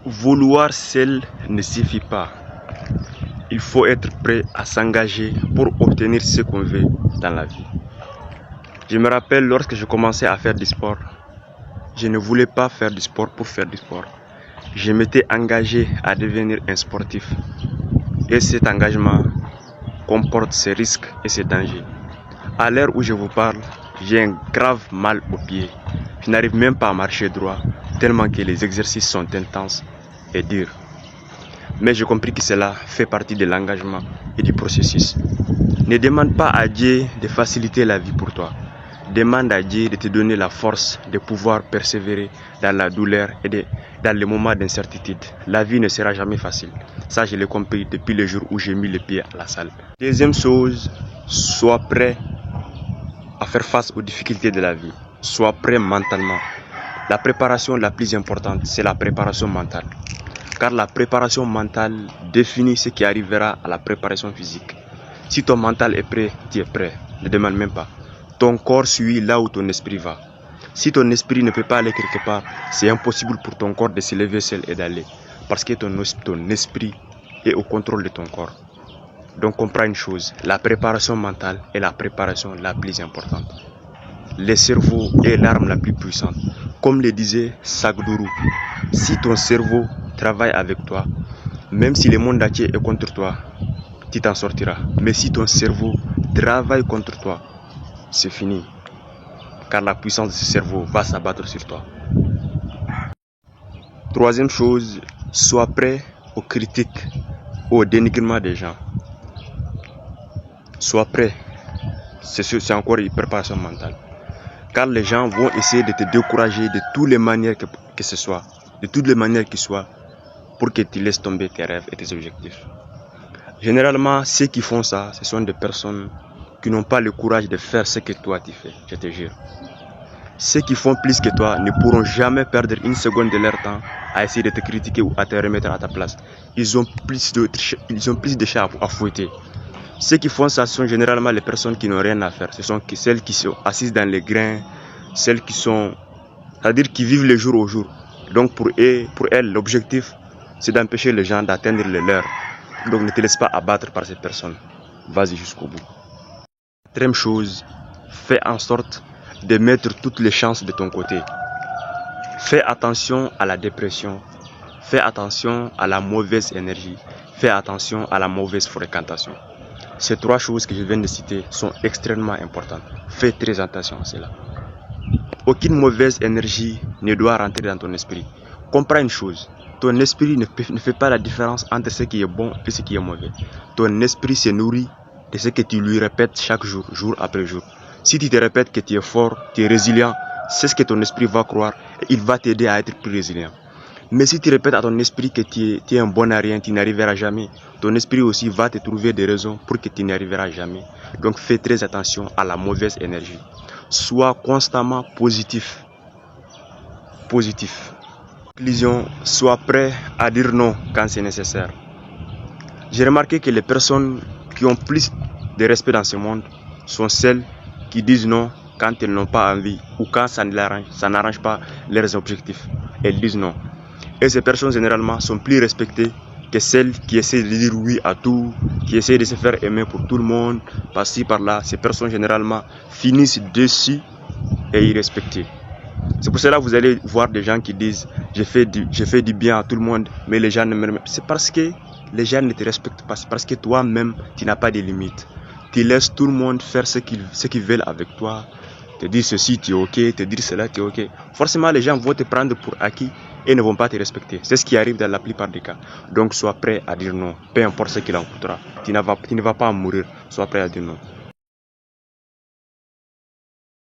Vouloir seul ne suffit pas. Il faut être prêt à s'engager pour obtenir ce qu'on veut dans la vie. Je me rappelle lorsque je commençais à faire du sport, je ne voulais pas faire du sport pour faire du sport. Je m'étais engagé à devenir un sportif. Et cet engagement comporte ses risques et ses dangers. À l'heure où je vous parle, j'ai un grave mal au pied. Je n'arrive même pas à marcher droit, tellement que les exercices sont intenses et durs. Mais j'ai compris que cela fait partie de l'engagement et du processus. Ne demande pas à Dieu de faciliter la vie pour toi. Demande à Dieu de te donner la force de pouvoir persévérer dans la douleur et dans les moments d'incertitude. La vie ne sera jamais facile. Ça, je l'ai compris depuis le jour où j'ai mis les pieds à la salle. Deuxième chose, sois prêt à faire face aux difficultés de la vie. Sois prêt mentalement. La préparation la plus importante, c'est la préparation mentale. Car la préparation mentale définit ce qui arrivera à la préparation physique. Si ton mental est prêt, tu es prêt. Ne demande même pas. Ton corps suit là où ton esprit va. Si ton esprit ne peut pas aller quelque part, c'est impossible pour ton corps de se lever seul et d'aller. Parce que ton esprit est au contrôle de ton corps. Donc comprends une chose, la préparation mentale est la préparation la plus importante. Le cerveau est l'arme la plus puissante. Comme le disait Sagduru, si ton cerveau travaille avec toi, même si le monde entier est contre toi, tu t'en sortiras. Mais si ton cerveau travaille contre toi, c'est fini. Car la puissance de ce cerveau va s'abattre sur toi. Troisième chose, sois prêt aux critiques, au dénigrement des gens. Sois prêt. C'est encore une préparation mentale. Car les gens vont essayer de te décourager de toutes les manières que ce soit, de toutes les manières qui soient, pour que tu laisses tomber tes rêves et tes objectifs. Généralement, ceux qui font ça, ce sont des personnes qui n'ont pas le courage de faire ce que toi tu fais, je te jure. Ceux qui font plus que toi ne pourront jamais perdre une seconde de leur temps à essayer de te critiquer ou à te remettre à ta place. Ils ont plus de chats à fouetter. Ceux qui font ça sont généralement les personnes qui n'ont rien à faire. Ce sont celles qui sont assises dans les grains, celles qui sont, c'est-à-dire qui vivent le jour au jour. Donc pour elles, l'objectif, c'est d'empêcher les gens d'atteindre les leurs. Donc ne te laisse pas abattre par ces personnes. Vas-y jusqu'au bout. Troisième chose, fais en sorte de mettre toutes les chances de ton côté. Fais attention à la dépression. Fais attention à la mauvaise énergie. Fais attention à la mauvaise fréquentation. Ces trois choses que je viens de citer sont extrêmement importantes. Fais très attention à cela. Aucune mauvaise énergie ne doit rentrer dans ton esprit. Comprends une chose. Ton esprit ne fait pas la différence entre ce qui est bon et ce qui est mauvais. Ton esprit se nourrit de ce que tu lui répètes chaque jour, jour après jour. Si tu te répètes que tu es fort, tu es résilient, c'est ce que ton esprit va croire et il va t'aider à être plus résilient. Mais si tu répètes à ton esprit que tu es un bon à rien, tu n'arriveras jamais, ton esprit aussi va te trouver des raisons pour que tu n'y arriveras jamais. Donc fais très attention à la mauvaise énergie. Sois constamment positif. Positif. Conclusion, sois prêt à dire non quand c'est nécessaire. J'ai remarqué que les personnes qui ont plus de respect dans ce monde sont celles qui disent non quand elles n'ont pas envie ou quand ça n'arrange pas leurs objectifs. Elles disent non. Et ces personnes généralement sont plus respectées que celles qui essaient de dire oui à tout, qui essaient de se faire aimer pour tout le monde, par-ci, par-là. Ces personnes généralement finissent dessus et irrespectées. C'est pour cela que vous allez voir des gens qui disent je fais du bien à tout le monde, mais les gens ne me respectent. C'est parce que les gens ne te respectent pas, c'est parce que toi-même tu n'as pas de limites. Tu laisses tout le monde faire ce qu'ils veulent avec toi, te dire ceci tu es ok, te dire cela tu es ok. Forcément les gens vont te prendre pour acquis et ne vont pas te respecter. C'est ce qui arrive dans la plupart des cas. Donc sois prêt à dire non, peu importe ce qu'il en coûtera. Tu ne vas pas mourir, sois prêt à dire non.